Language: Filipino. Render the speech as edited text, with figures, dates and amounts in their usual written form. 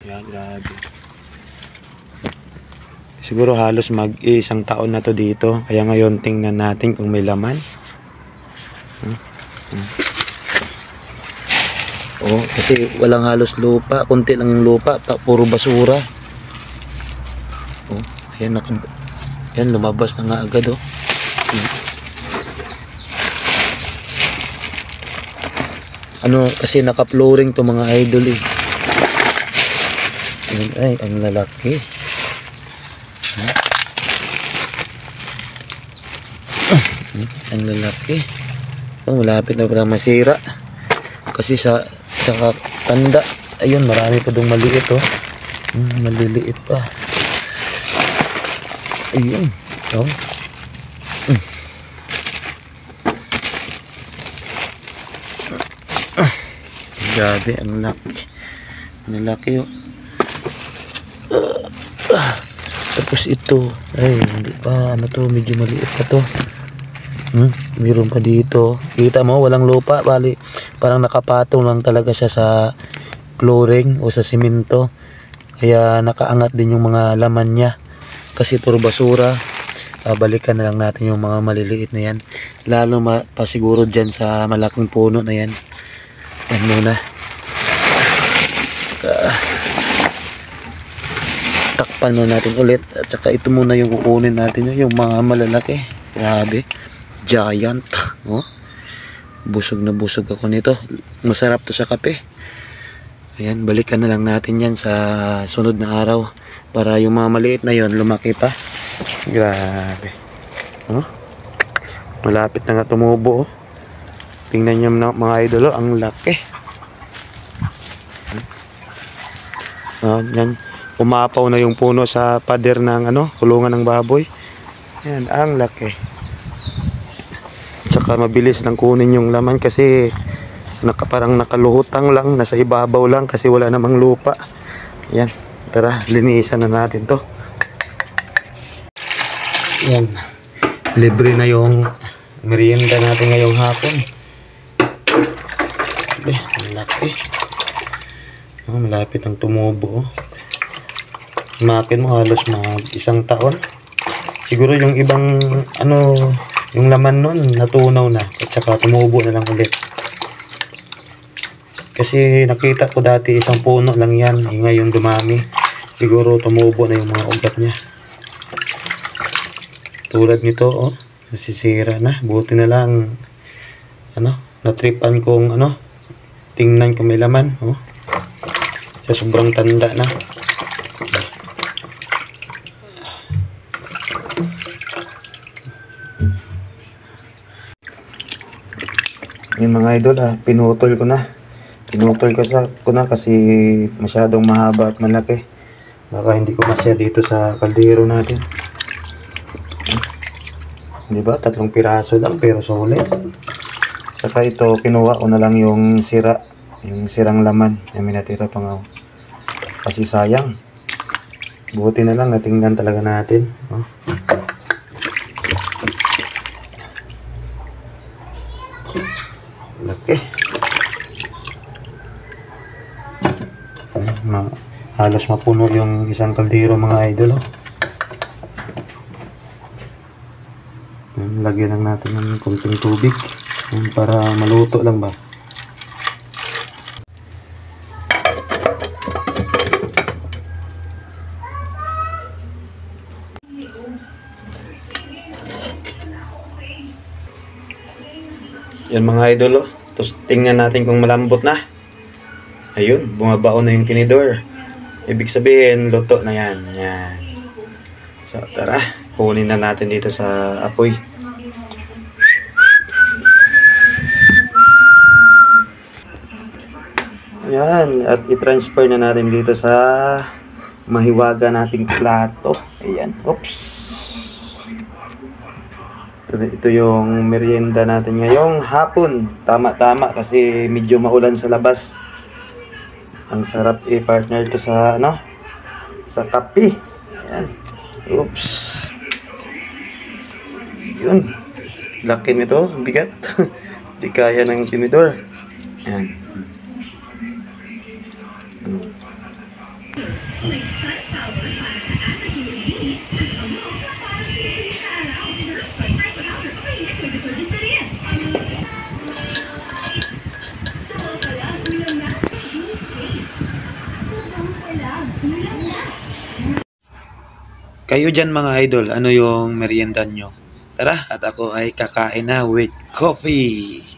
Yan, grabe. Siguro halos mag-isang taon na to dito. Kaya ngayon tingnan natin kung may laman. Oh, kasi walang halos lupa, konti lang yung lupa, puro basura. Oh, ayan, ayan, lumabas na nga agad, oh. Ano, kasi naka-flooring to mga idol, eh. Ayan, ay, ang lalaki. Ang lalaki. Oh, malapit na pala masira. Kasi sa tanda, ayun, marami pa dong maliit, oh. Maliliit pa. Ayun, oh. Grabe, ang laki. Ang laki, oh. Tapos ito, ay, hindi pa, ano to, medyo maliit pa to. Meron pa dito. Kita mo, walang lupa, bali parang nakapatong lang talaga siya sa flooring o sa simento. Kaya nakaangat din yung mga laman niya. Kasi puro basura. Balikan na lang natin yung mga maliliit na yan. Lalo pasiguro dyan sa malaking puno na yan. Yan muna. Takpan na natin ulit. At saka ito muna yung kukunin natin, yung mga malalaki. Grabe. Giant, oh. Busog na busog ako nito. Masarap to sa kape. Ayan, balikan na lang natin yan sa sunod na araw para yung mga maliit na yon lumaki pa. Grabe, oh. Malapit na nga tumubo, oh. Tingnan nyo mga idol, oh. Ang laki. Yan, umapaw na yung puno sa pader ng kulungan ng baboy. Yan, ang laki. Tsaka mabilis lang kunin yung laman kasi parang nakaluhutang lang, nasa ibabaw lang kasi wala namang lupa. Yan, tara, linisan na natin to. Yan, libre na yung merienda natin ngayong hapon. Ang laki. Malapit ang tumubo, oh. Makin mo halos isang taon. Siguro yung ibang yung laman nun natunaw na at saka tumubo na lang ulit. Kasi nakita ko dati isang puno lang yan, ngayon dumami. Siguro tumubo na yung mga ugat niya. Tulad nito, oh, nasisira na. Buti na lang natripan kong tingnan kung may laman, oh. Sa sobrang tanda na. Yung mga idol, pinutol ko na. Pinutol ko na kasi masyadong mahaba at malaki. Baka hindi ko masya dito sa kaldero natin. Diba? 3 piraso lang pero solid. Saka ito, kinuha ko na lang yung sira. Yung sirang laman. May natira pa nga. Kasi sayang. Buti na lang natingnan talaga natin. Oh. Laki. Halos mapuno yung isang kaldero mga idol, oh. Lagyan lang natin ng konting tubig para maluto lang ba. Yan mga idol, oh. Tapos tingnan natin kung malambot na. Ayun, bumabaon na yung tinidor. Ibig sabihin, luto na yan. Yan. So tara, kunin na natin dito sa apoy. Yan, at i-transfer na natin dito sa mahiwaga nating plato. Ayan, oops. Ito yung merienda natin ngayong hapon. Tama-tama kasi medyo maulan sa labas. Ang sarap i-partner to sa sa kape. Ayan. Oops. Yun. Laki nito, bigat. Di kaya ng tinidor. Ayan. May sun power para sa anti-linis at amo para pinipili sa araw. Sun fresh powder, mainit may detergent na rin. Sabaw pa lang, ulam na. Good taste. Sabaw pa lang, ulam na. Kayo dyan mga idol, ano yung merienda nyo? Tara, at ako ay kakain na with coffee.